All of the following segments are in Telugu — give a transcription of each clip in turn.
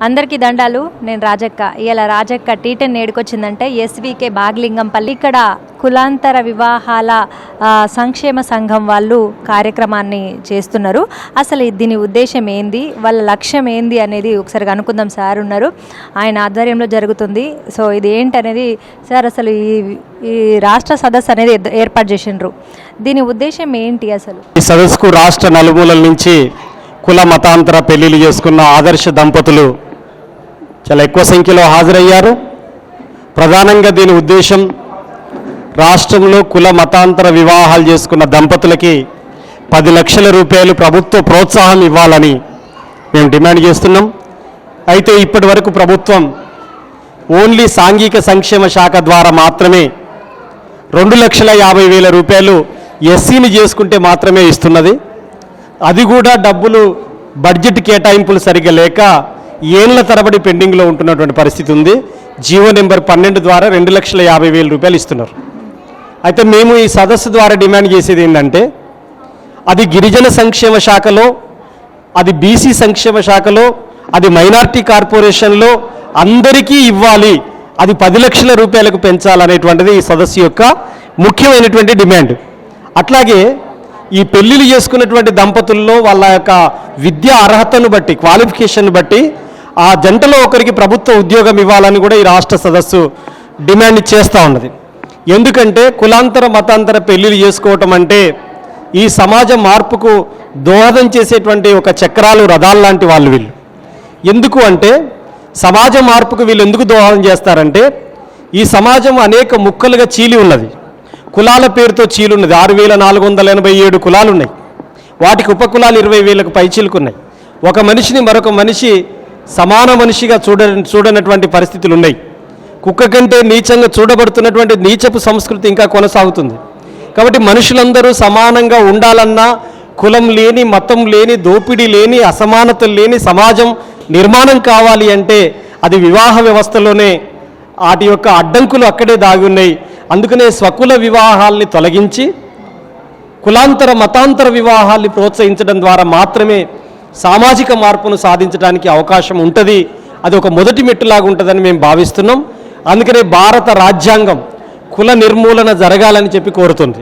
అందరికీ దండాలు. నేను రాజక్క. ఇలా రాజక్క టీటెన్ నేడుకొచ్చిందంటే ఎస్వికే బాగ్లింగంపల్లి ఇక్కడ కులాంతర వివాహాల సంక్షేమ సంఘం వాళ్ళు కార్యక్రమాన్ని చేస్తున్నారు. అసలు దీని ఉద్దేశం ఏంది, వాళ్ళ లక్ష్యం ఏంది అనేది ఒకసారి కనుక్కుందాం. సార్ ఉన్నారు, ఆయన ఆధ్వర్యంలో జరుగుతుంది. సో ఇది ఏంటనేది సార్, అసలు ఈ రాష్ట్ర సదస్సు అనేది ఏర్పాటు చేసిండ్రు, దీని ఉద్దేశం ఏంటి? అసలు ఈ సదస్సుకు రాష్ట్ర నలుమూలల నుంచి కుల మతాంతర పెళ్లిళ్ళు చేసుకున్న ఆదర్శ దంపతులు చాలా ఎక్కువ సంఖ్యలో హాజరయ్యారు. ప్రధానంగా దీని ఉద్దేశం రాష్ట్రంలో కుల మతాంతర వివాహాలు చేసుకున్న దంపతులకి 10 లక్షల రూపాయలు ప్రభుత్వ ప్రోత్సాహం ఇవ్వాలని మేము డిమాండ్ చేస్తున్నాం. అయితే ఇప్పటి వరకు ప్రభుత్వం ఓన్లీ సాంఘిక సంక్షేమ శాఖ ద్వారా మాత్రమే 2,50,000 రూపాయలు ఎస్సీని చేసుకుంటే మాత్రమే ఇస్తున్నది. అది కూడా డబ్బులు బడ్జెట్ కేటాయింపులు సరిగ్గా లేక ఏళ్ల తరబడి పెండింగ్లో ఉంటున్నటువంటి పరిస్థితి ఉంది. జీవో నెంబర్ 12 ద్వారా 2,50,000 రూపాయలు ఇస్తున్నారు. అయితే మేము ఈ సదస్సు ద్వారా డిమాండ్ చేసేది ఏంటంటే, అది గిరిజన సంక్షేమ శాఖలో, అది బీసీ సంక్షేమ శాఖలో, అది మైనార్టీ కార్పొరేషన్లో అందరికీ ఇవ్వాలి, అది 10 లక్షల రూపాయలకు పెంచాలనేటువంటిది ఈ సదస్సు యొక్క ముఖ్యమైనటువంటి డిమాండ్. అట్లాగే ఈ పెళ్లిళ్ళు చేసుకున్నటువంటి దంపతుల్లో వాళ్ళ యొక్క విద్యా అర్హతను బట్టి, క్వాలిఫికేషన్ బట్టి ఆ జంటలో ఒకరికి ప్రభుత్వ ఉద్యోగం ఇవ్వాలని కూడా ఈ రాష్ట్ర సదస్సు డిమాండ్ చేస్తూ ఉన్నది. ఎందుకంటే కులాంతర మతాంతర పెళ్లిళ్ళు చేసుకోవటం అంటే ఈ సమాజ మార్పుకు దోహదం చేసేటువంటి ఒక చక్రాలు, రథాలు లాంటి వాళ్ళు వీళ్ళు. ఎందుకు అంటే సమాజ మార్పుకు వీళ్ళు ఎందుకు దోహదం చేస్తారంటే, ఈ సమాజం అనేక ముక్కలుగా చీలి ఉన్నది, కులాల పేరుతో చీలున్నది. 6,487 కులాలు ఉన్నాయి, వాటికి ఉపకులాలు 20,000కు పైచీలుకున్నాయి. ఒక మనిషిని మరొక మనిషి సమాన మనిషిగా చూడనటువంటి పరిస్థితులు ఉన్నాయి. కుక్క కంటే నీచంగా చూడబడుతున్నటువంటి నీచపు సంస్కృతి ఇంకా కొనసాగుతుంది. కాబట్టి మనుషులందరూ సమానంగా ఉండాలన్నా, కులం లేని, మతం లేని, దోపిడీ లేని, అసమానతలు లేని సమాజం నిర్మాణం కావాలి అంటే అది వివాహ వ్యవస్థలోనే వాటి యొక్క అడ్డంకులు అక్కడే దాగి ఉన్నాయి. అందుకనే స్వకుల వివాహాల్ని తొలగించి కులాంతర మతాంతర వివాహాల్ని ప్రోత్సహించడం ద్వారా మాత్రమే సామాజిక మార్పును సాధించడానికి అవకాశం ఉంటుంది. అది ఒక మొదటి మెట్టులాగా ఉంటుందని మేము భావిస్తున్నాం. అందుకనే భారత రాజ్యాంగం కుల నిర్మూలన జరగాలని చెప్పి కోరుతుంది.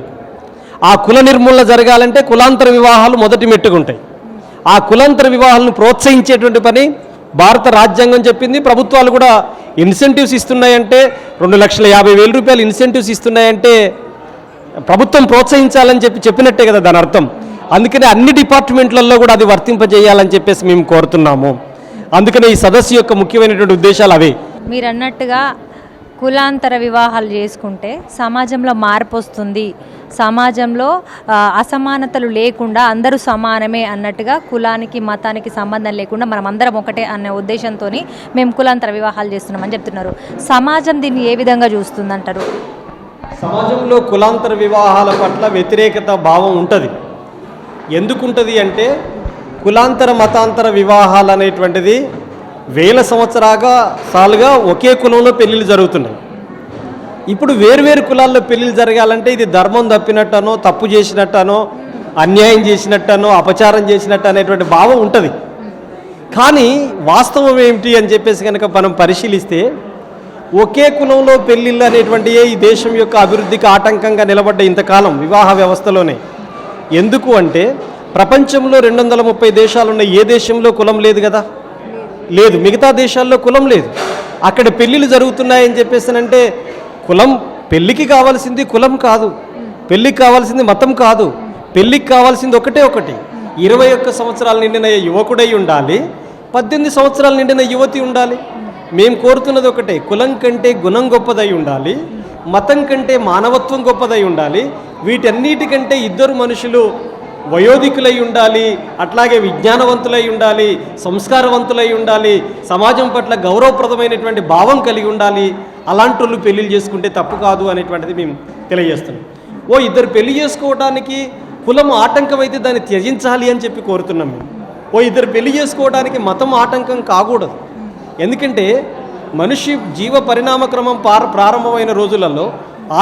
ఆ కుల నిర్మూలన జరగాలంటే కులాంతర వివాహాలు మొదటి మెట్టుగా ఉంటాయి. ఆ కులాంతర వివాహాలను ప్రోత్సహించేటువంటి పని భారత రాజ్యాంగం చెప్పింది. ప్రభుత్వాలు కూడా ఇన్సెంటివ్స్ ఇస్తున్నాయంటే, 2,50,000 రూపాయలు ఇన్సెంటివ్స్ ఇస్తున్నాయంటే ప్రభుత్వం ప్రోత్సహించాలని చెప్పినట్టే కదా దాని అర్థం. అందుకనే అన్ని డిపార్ట్మెంట్లలో కూడా అది వర్తింపజేయాలని చెప్పేసి మేము కోరుతున్నాము. అందుకనే ఈ సదస్సు యొక్క ముఖ్యమైనటువంటి ఉద్దేశాలు అవే. మీరు అన్నట్టుగా కులాంతర వివాహాలు చేసుకుంటే సమాజంలో మార్పు వస్తుంది, సమాజంలో అసమానతలు లేకుండా అందరూ సమానమే అన్నట్టుగా, కులానికి మతానికి సంబంధం లేకుండా మనం అందరం ఒకటే అనే ఉద్దేశంతో మేము కులాంతర వివాహాలు చేస్తున్నామని చెప్తున్నారు. సమాజం దీన్ని ఏ విధంగా చూస్తుందంటారు? సమాజంలో కులాంతర వివాహాల పట్ల వ్యతిరేకత భావం ఉంటుంది. ఎందుకుంటుంది అంటే, కులాంతర మతాంతర వివాహాలు అనేటువంటిది వేల సంవత్సరాలుగా ఒకే కులంలో పెళ్ళిళ్ళు జరుగుతున్నాయి. ఇప్పుడు వేరువేరు కులాల్లో పెళ్ళిళ్ళు జరగాలంటే ఇది ధర్మం తప్పినట్టనో, తప్పు చేసినట్టనో, అన్యాయం చేసినట్టనో, అపచారం చేసినట్టు అనేటువంటి భావం ఉంటుంది. కానీ వాస్తవం ఏమిటి అని చెప్పేసి కనుక మనం పరిశీలిస్తే, ఒకే కులంలో పెళ్ళిళ్ళు అనేటువంటి ఈ దేశం యొక్క అభివృద్ధికి ఆటంకంగా నిలబడ్డ ఇంతకాలం వివాహ వ్యవస్థలోనే. ఎందుకు అంటే, ప్రపంచంలో 230 దేశాలు ఉన్నాయి, ఏ దేశంలో కులం లేదు కదా, లేదు. మిగతా దేశాల్లో కులం లేదు. అక్కడ పెళ్ళిళ్ళు జరుగుతున్నాయని చెప్పేసానంటే, కులం పెళ్ళికి కావాల్సింది కులం కాదు, పెళ్ళికి కావాల్సింది మతం కాదు, పెళ్ళికి కావాల్సింది ఒకటి 21 సంవత్సరాలు నిండిన యువకుడై ఉండాలి, 18 సంవత్సరాలు నిండిన యువతి ఉండాలి. మేము కోరుతున్నది ఒకటే, కులం కంటే గుణం గొప్పదై ఉండాలి, మతం కంటే మానవత్వం గొప్పదై ఉండాలి. వీటన్నిటికంటే ఇద్దరు మనుషులు వయోధికులై ఉండాలి, అట్లాగే విజ్ఞానవంతులై ఉండాలి, సంస్కారవంతులై ఉండాలి, సమాజం పట్ల గౌరవప్రదమైనటువంటి భావం కలిగి ఉండాలి. అలాంటి వాళ్ళు పెళ్ళిళ్ళు చేసుకుంటే తప్పు కాదు అనేటువంటిది మేము తెలియజేస్తున్నాం. ఇద్దరు పెళ్లి చేసుకోవడానికి కులం ఆటంకం అయితే దాన్ని త్యజించాలి అని చెప్పి కోరుతున్నాం మేము. ఇద్దరు పెళ్లి చేసుకోవడానికి మతం ఆటంకం కాకూడదు. ఎందుకంటే మనిషి జీవ పరిణామ క్రమం ప్రారంభమైన రోజులలో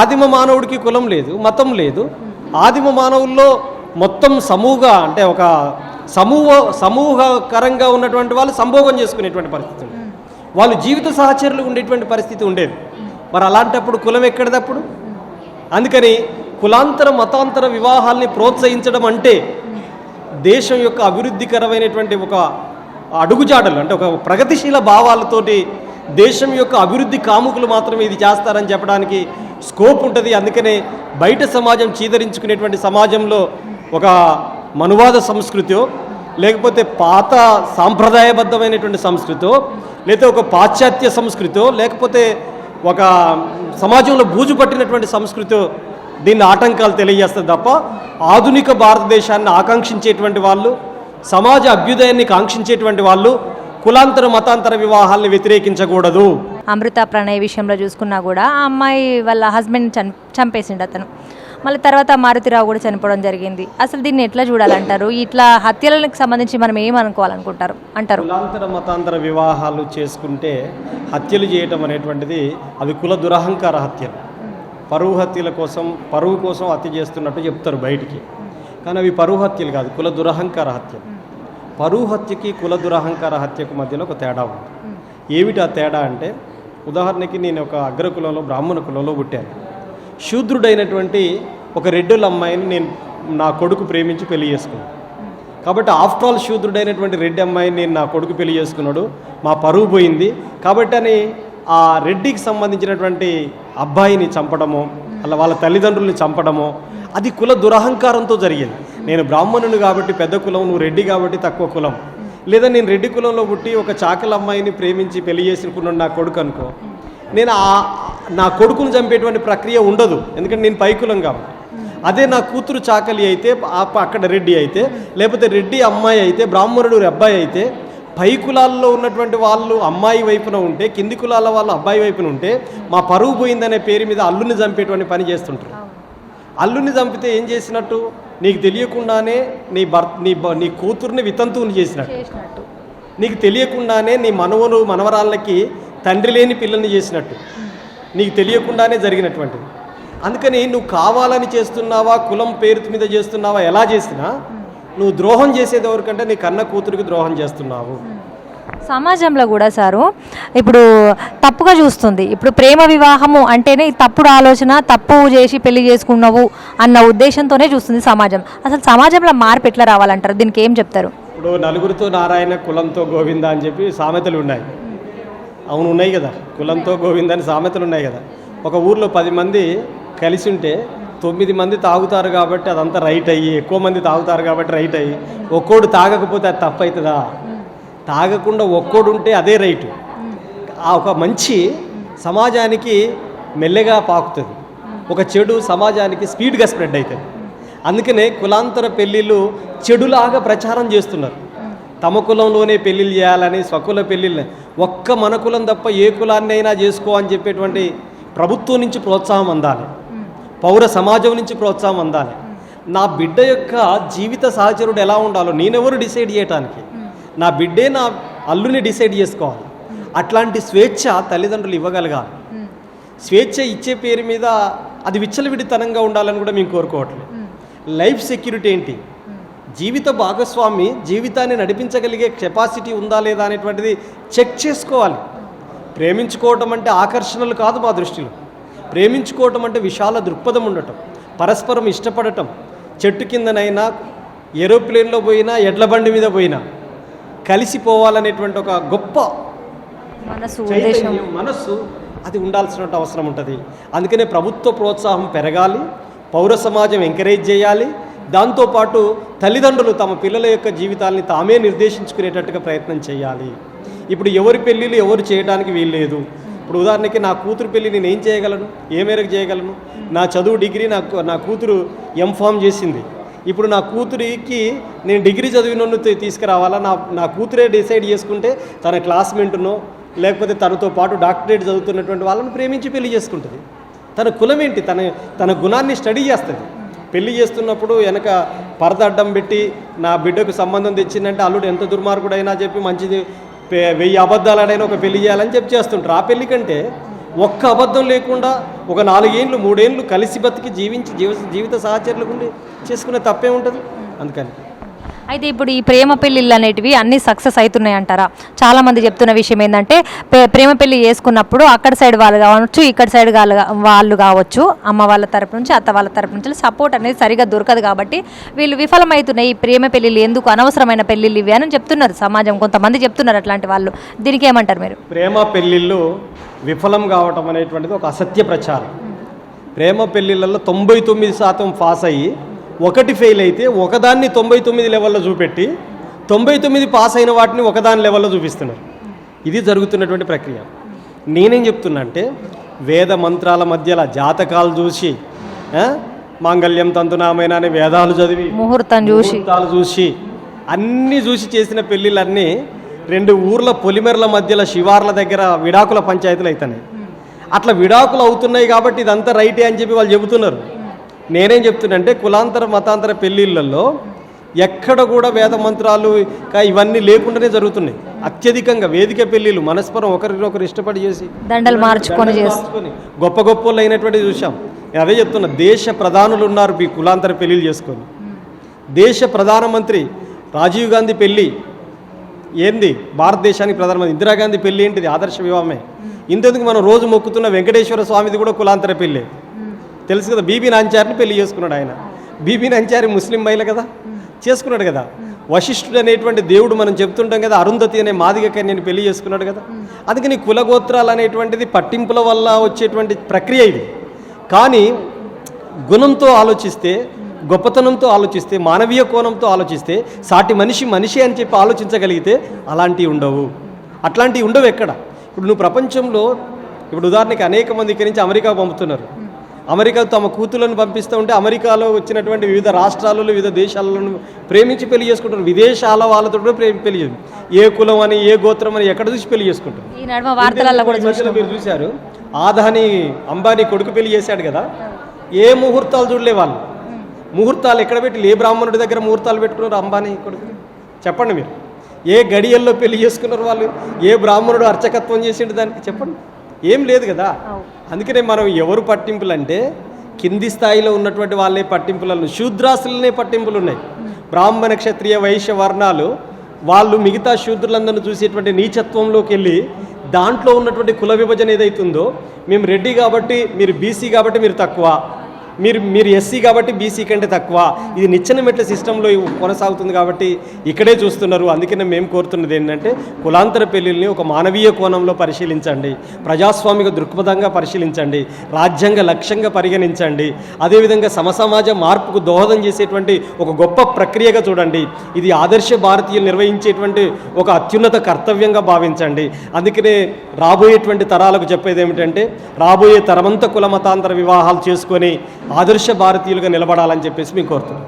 ఆదిమ మానవుడికి కులం లేదు, మతం లేదు. ఆదిమ మానవుల్లో మొత్తం సమూహంగా అంటే ఒక సమూహకరంగా ఉన్నటువంటి వాళ్ళు సంభోగం చేసుకునేటువంటి పరిస్థితి ఉంది. వాళ్ళు జీవిత సహచరులు ఉండేటువంటి పరిస్థితి ఉండేది. మరి అలాంటప్పుడు కులం ఎక్కడిదప్పుడు? అందుకని కులాంతర మతాంతర వివాహాల్ని ప్రోత్సహించడం అంటే దేశం యొక్క అభివృద్ధికరమైనటువంటి ఒక అడుగుజాడలు, అంటే ఒక ప్రగతిశీల భావాలతోటి దేశం యొక్క అభివృద్ధి కాముకులు మాత్రమే ఇది చేస్తారని చెప్పడానికి స్కోప్ ఉంటుంది. అందుకనే బయట సమాజం చీదరించుకునేటువంటి సమాజంలో ఒక మనువాద సంస్కృతో, లేకపోతే పాత సాంప్రదాయబద్ధమైనటువంటి సంస్కృతో, లేకపోతే ఒక పాశ్చాత్య సంస్కృతో, లేకపోతే ఒక సమాజంలో బూజు పట్టినటువంటి సంస్కృతో దీన్ని ఆటంకాలు తెలియజేస్తుంది తప్ప ఆధునిక భారతదేశాన్ని ఆకాంక్షించేటువంటి వాళ్ళు, సమాజ అభ్యుదయాన్ని కాంక్షించేటువంటి వాళ్ళు కులాంతర మతాంతర వివాహాలను వ్యతిరేకించకూడదు. అమృత ప్రణయ్ విషయంలో చూసుకున్నా కూడా ఆ అమ్మాయి వాళ్ళ హస్బెండ్ చంపేసిండు అతను. మళ్ళీ తర్వాత మారుతిరావు కూడా చనిపోవడం జరిగింది. అసలు దీన్ని ఎట్లా చూడాలంటారు? ఇట్లా హత్యలకు సంబంధించి మనం ఏమనుకోవాలనుకుంటారు అంటారు? కులాంతర మతాంతర వివాహాలు చేసుకుంటే హత్యలు చేయటం అనేటువంటిది అవి కుల దురహంకార హత్యలు. పరువు హత్యల కోసం, పరువు కోసం హత్య చేస్తున్నట్టు చెప్తారు బయటికి, కానీ అవి పరువు హత్యలు కాదు, కుల దురహంకార హత్యలు. పరువు హత్యకి కుల దురహంకార హత్యకు మధ్యలో ఒక తేడా ఉంది. ఏమిటి ఆ తేడా అంటే, ఉదాహరణకి నేను ఒక అగ్రకులంలో బ్రాహ్మణ కులంలో పుట్టాను. శూద్రుడైనటువంటి ఒక రెడ్డుల అమ్మాయిని నేను నా కొడుకు ప్రేమించి పెళ్లి చేసుకున్నాను. కాబట్టి ఆఫ్టర్ ఆల్ శూద్రుడైనటువంటి రెడ్డి అమ్మాయిని నేను నా కొడుకు పెళ్లి చేసుకున్నాడు, మా పరువు పోయింది కాబట్టి అని ఆ రెడ్డికి సంబంధించినటువంటి అబ్బాయిని చంపడమో, అలా వాళ్ళ తల్లిదండ్రుల్ని చంపడమో, అది కుల దురహంకారంతో జరిగింది. నేను బ్రాహ్మణుని కాబట్టి పెద్ద కులం, నువ్వు రెడ్డి కాబట్టి తక్కువ కులం, లేదా నేను రెడ్డి కులంలో పుట్టి ఒక చాకల అమ్మాయిని ప్రేమించి పెళ్లి చేసుకున్నాడు నా కొడుకు అనుకో, నేను నా కొడుకును చంపేటువంటి ప్రక్రియ ఉండదు, ఎందుకంటే నేను పై కులం కాబట్టి. అదే నా కూతురు చాకలి అయితే, అక్కడ రెడ్డి అయితే, లేకపోతే రెడ్డి అమ్మాయి అయితే, బ్రాహ్మణుడు అబ్బాయి అయితే, పై కులాల్లో ఉన్నటువంటి వాళ్ళు అమ్మాయి వైపున ఉంటే, కింది కులాల వాళ్ళు అబ్బాయి వైపున ఉంటే, మా పరువు పోయిందనే పేరు మీద అల్లుని చంపేటువంటి పని చేస్తుంటారు. అల్లుని చంపితే ఏం చేసినట్టు? నీకు తెలియకుండానే నీ కూతుర్ని వితంతువుని చేసినట్టు, నీకు తెలియకుండానే నీ మనవరాళ్ళకి తండ్రి లేని పిల్లల్ని చేసినట్టు, నీకు తెలియకుండానే జరిగినటువంటిది. అందుకని నువ్వు కావాలని చేస్తున్నావా, కులం పేరు మీద చేస్తున్నావా, ఎలా చేసినా నువ్వు ద్రోహం చేసేది ఎవరికంటే నీ కన్న కూతురికి ద్రోహం చేస్తున్నావు. సమాజంలో కూడా సారు ఇప్పుడు తప్పుగా చూస్తుంది. ఇప్పుడు ప్రేమ వివాహము అంటేనే తప్పుడు ఆలోచన, తప్పు చేసి పెళ్లి చేసుకున్నావు అన్న ఉద్దేశంతోనే చూస్తుంది సమాజం. అసలు సమాజంలో మార్పు ఎట్లా రావాలంటారు? దీనికి ఏం చెప్తారు? ఇప్పుడు నలుగురితో నారాయణ, కులంతో గోవింద అని చెప్పి సామెతలు ఉన్నాయి. అవును, ఉన్నాయి కదా, కులంతో గోవింద అని సామెతలు ఉన్నాయి కదా. ఒక ఊర్లో 10 మంది కలిసి ఉంటే 9 మంది తాగుతారు కాబట్టి అదంతా రైట్ అయ్యి, ఎక్కువ మంది తాగుతారు కాబట్టి రైట్ అయ్యి, ఒక్కోడు తాగకపోతే అది తప్పు అవుతుందా? తాగకుండా ఒక్కోడు ఉంటే అదే రైటు. ఆ ఒక మంచి సమాజానికి మెల్లగా పాకుతుంది, ఒక చెడు సమాజానికి స్పీడ్గా స్ప్రెడ్ అవుతుంది. అందుకనే కులాంతర పెళ్ళిళ్ళు చెడులాగా ప్రచారం చేస్తున్నారు. తమ కులంలోనే పెళ్ళిళ్ళు చేయాలని, స్వకుల పెళ్ళిళ్ళు, ఒక్క మన కులం తప్ప ఏ కులాన్ని అయినా చేసుకో అని చెప్పేటువంటి ప్రభుత్వం నుంచి ప్రోత్సాహం అందాలి, పౌర సమాజం నుంచి ప్రోత్సాహం అందాలి. నా బిడ్డ యొక్క జీవిత సహచరుడు ఎలా ఉండాలో నేనెవరు డిసైడ్ చేయడానికి? నా బిడ్డే నా అల్లుని డిసైడ్ చేసుకోవాలి. అట్లాంటి స్వేచ్ఛ తల్లిదండ్రులు ఇవ్వగలగాలి. స్వేచ్ఛ ఇచ్చే పేరు మీద అది విచ్చలవిడితనంగా ఉండాలని కూడా మేము కోరుకోవట్లేదు. లైఫ్ సెక్యూరిటీ ఏంటి? జీవిత భాగస్వామి జీవితాన్ని నడిపించగలిగే కెపాసిటీ ఉందా లేదా అనేటువంటిది చెక్ చేసుకోవాలి. ప్రేమించుకోవటం అంటే ఆకర్షణలు కాదు మా దృష్టిలో. ప్రేమించుకోవటం అంటే విశాల దృక్పథం ఉండటం, పరస్పరం ఇష్టపడటం. చెట్టు కిందనైనా, ఏరోప్లేన్లో పోయినా, ఎడ్ల బండి మీద పోయినా కలిసిపోవాలనేటువంటి ఒక గొప్ప మనస్సు అది ఉండాల్సిన అవసరం ఉంటుంది. అందుకనే ప్రభుత్వ ప్రోత్సాహం పెరగాలి, పౌర సమాజం ఎంకరేజ్ చేయాలి. దాంతోపాటు తల్లిదండ్రులు తమ పిల్లల యొక్క జీవితాలని తామే నిర్దేశించుకునేటట్టుగా ప్రయత్నం చేయాలి. ఇప్పుడు ఎవరి పెళ్ళిళ్ళు ఎవరు చేయడానికి వీల్లేదు. ఇప్పుడు ఉదాహరణకి నా కూతురు పెళ్ళి నేను ఏం చేయగలను, ఏ మేరకు చేయగలను? నా చదువు డిగ్రీ, నా కూతురు ఎంఫామ్ చేసింది. ఇప్పుడు నా కూతురికి నేను డిగ్రీ చదివినన్ను తీసుకురావాలా? నా కూతురే డిసైడ్ చేసుకుంటే తన క్లాస్మేట్నో లేకపోతే తనతో పాటు డాక్టరేట్ చదువుతున్నటువంటి వాళ్ళని ప్రేమించి పెళ్లి చేసుకుంటుంది. తన కులం ఏంటి, తన గుణాన్ని స్టడీ చేస్తుంది. పెళ్లి చేస్తున్నప్పుడు వెనక పరద అడ్డం పెట్టి నా బిడ్డకు సంబంధం తెచ్చిందంటే అల్లుడు ఎంత దుర్మార్గుడైనా చెప్పి మంచిది 1000 అబద్ధాలు ఆడైనా ఒక పెళ్లి చేయాలని చెప్పి చేస్తుంటారు. ఆ పెళ్లి కంటే ఒక్క అబద్ధం లేకుండా ఒక 4 ఏళ్ళు 3 ఏళ్ళు కలిసి బతికి జీవిత సహచరులకు ఉండి చేసుకునే తప్పే ఉంటుంది. అందుకని అయితే ఇప్పుడు ఈ ప్రేమ పెళ్ళిళ్ళు అనేటివి అన్నీ సక్సెస్ అవుతున్నాయి అంటారా? చాలామంది చెప్తున్న విషయం ఏంటంటే ప్రేమ పెళ్ళి చేసుకున్నప్పుడు అక్కడ సైడ్ వాళ్ళు కావచ్చు, ఇక్కడ సైడ్ వాళ్ళు కావచ్చు, అమ్మ వాళ్ళ తరపు నుంచి అత్త వాళ్ళ తరపు నుంచి సపోర్ట్ అనేది సరిగా దొరకదు కాబట్టి వీళ్ళు విఫలమవుతున్నాయి. ఈ ప్రేమ పెళ్ళిళ్ళు ఎందుకు అనవసరమైన పెళ్ళిళ్ళు ఇవి అని చెప్తున్నారు సమాజం, కొంతమంది చెప్తున్నారు అట్లాంటి వాళ్ళు. దీనికి ఏమంటారు మీరు? ప్రేమ పెళ్ళిళ్ళు విఫలం కావటం అనేటువంటిది ఒక అసత్య ప్రచారం. ప్రేమ పెళ్ళిళ్ళల్లో 99% పాస్ అయ్యి ఒకటి ఫెయిల్ అయితే ఒకదాన్ని 99 లెవెల్లో చూపెట్టి 99 పాస్ అయిన వాటిని ఒకదాని లెవెల్లో చూపిస్తున్నారు. ఇది జరుగుతున్నటువంటి ప్రక్రియ. నేనేం చెప్తున్నా అంటే వేద మంత్రాల మధ్యలో జాతకాలు చూసి మాంగళ్యం తంతునామైన అనే వేదాలు చదివి ముహూర్తాలు చూసి అన్నీ చూసి చేసిన పెళ్ళిళ్ళన్నీ 2 ఊర్ల పొలిమెరల మధ్యలో శివార్ల దగ్గర విడాకుల పంచాయతీలు అవుతున్నాయి. అట్లా విడాకులు అవుతున్నాయి కాబట్టి ఇదంతా రైటే అని చెప్పి వాళ్ళు చెబుతున్నారు. నేనేం చెప్తున్నంటే కులాంతర మతాంతర పెళ్ళిళ్ళల్లో ఎక్కడ కూడా వేద మంత్రాలు ఇవన్నీ లేకుండానే జరుగుతున్నాయి. అత్యధికంగా వేదిక పెళ్ళిళ్ళు మనస్పరం ఒకరినొకరు ఇష్టపడి చేసి దండలు మార్చుకొని గొప్ప గొప్పలు అయినటువంటి చూసాం. నేను అదే చెప్తున్నా, దేశ ప్రధానులు ఉన్నారు ఈ కులాంతర పెళ్ళిళ్ళు చేసుకొని. దేశ ప్రధానమంత్రి రాజీవ్ గాంధీ పెళ్ళి ఏంది, భారతదేశానికి ప్రధానమంత్రి ఇందిరాగాంధీ పెళ్ళి ఏంటిది, ఆదర్శ వివాహమే. ఇంతెందుకు మనం రోజు మొక్కుతున్న వెంకటేశ్వర స్వామిది కూడా కులాంతర పెళ్ళి తెలుసు కదా. బీబీ నాంచారిని పెళ్లి చేసుకున్నాడు ఆయన. బీబీ నాంచారి ముస్లిం మహిళ కదా, చేసుకున్నాడు కదా. వశిష్ఠుడు అనేటువంటి దేవుడు మనం చెప్తుంటాం కదా, అరుంధతి అనే మాదిగ కన్యని పెళ్లి చేసుకున్నాడు కదా. అందుకని కులగోత్రాలు అనేటువంటిది పట్టింపుల వల్ల వచ్చేటువంటి ప్రక్రియ ఇది. కానీ గుణంతో ఆలోచిస్తే, గొప్పతనంతో ఆలోచిస్తే, మానవీయ కోణంతో ఆలోచిస్తే, సాటి మనిషి అని చెప్పి ఆలోచించగలిగితే అలాంటివి ఉండవు. అట్లాంటివి ఉండవు ఎక్కడ. ఇప్పుడు నువ్వు ప్రపంచంలో ఇప్పుడు ఉదాహరణకి అనేక మంది ఇక్కడి నుంచి అమెరికా పంపుతున్నారు. అమెరికా తమ కూతులను పంపిస్తూ ఉంటే అమెరికాలో వచ్చినటువంటి వివిధ రాష్ట్రాలలో వివిధ దేశాలను ప్రేమించి పెళ్లి చేసుకుంటారు. విదేశాల వాళ్ళతో కూడా పెళ్లి చేస్తారు. ఏ కులం అని ఏ గోత్రం అని ఎక్కడ చూసి పెళ్లి చేసుకుంటారు. మీరు చూశారు, ఆదాని అంబానీ కొడుకు పెళ్లి చేశాడు కదా, ఏ ముహూర్తాలు చూడలే వాళ్ళు. ముహూర్తాలు ఎక్కడ పెట్టి ఏ బ్రాహ్మణుడి దగ్గర ముహూర్తాలు పెట్టుకున్నారు అంబానీ కొడుకు? చెప్పండి మీరు. ఏ గడియల్లో పెళ్లి చేసుకున్నారు వాళ్ళు? ఏ బ్రాహ్మణుడు అర్చకత్వం చేసిండు దానికి? చెప్పండి. ఏం లేదు కదా. అందుకనే మనం ఎవరు పట్టింపులు అంటే కింది స్థాయిలో ఉన్నటువంటి వాళ్ళే పట్టింపులను, శూద్రాసులనే పట్టింపులు ఉన్నాయి. బ్రాహ్మణ క్షత్రియ వైశ్య వర్ణాలు వాళ్ళు మిగతా శూద్రులందరినీ చూసేటువంటి నీచత్వంలోకి వెళ్ళి దాంట్లో ఉన్నటువంటి కుల విభజన ఏదైతుందో, మేము రెడ్డి కాబట్టి మీరు బీసీ కాబట్టి మీరు తక్కువ, మీరు ఎస్సీ కాబట్టి బీసీ కంటే తక్కువ, ఇది నిచ్చెన మెట్ల సిస్టంలో కొనసాగుతుంది కాబట్టి ఇక్కడే చూస్తున్నారు. అందుకనే మేము కోరుతున్నది ఏంటంటే కులాంతర పెళ్ళిళ్ళని ఒక మానవీయ కోణంలో పరిశీలించండి, ప్రజాస్వామిక దృక్పథంగా పరిశీలించండి, రాజ్యాంగ లక్ష్యంగా పరిగణించండి, అదేవిధంగా సమసమాజ మార్పుకు దోహదం చేసేటువంటి ఒక గొప్ప ప్రక్రియగా చూడండి. ఇది ఆదర్శ భారతీయులు నిర్వహించేటువంటి ఒక అత్యున్నత కర్తవ్యంగా భావించండి. అందుకనే రాబోయేటువంటి తరాలకు చెప్పేది ఏమిటంటే రాబోయే తరమంతా కుల మతాంతర వివాహాలు చేసుకొని ఆదర్శ భారతీయులుగా నిలబడాలని చెప్పేసి మీకు కోరుతున్నాను.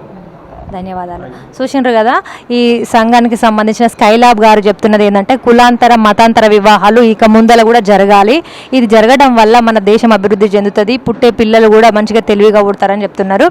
ధన్యవాదాలు. చూసిండ్రు కదా, ఈ సంఘానికి సంబంధించిన స్కైలాబ్ గారు చెప్తున్నది ఏంటంటే కులాంతర మతాంతర వివాహాలు ఇక ముందల కూడా జరగాలి. ఇది జరగడం వల్ల మన దేశం అభివృద్ధి చెందుతుంది, పుట్టే పిల్లలు కూడా మంచిగా తెలివిగా పుడతారని చెప్తున్నారు.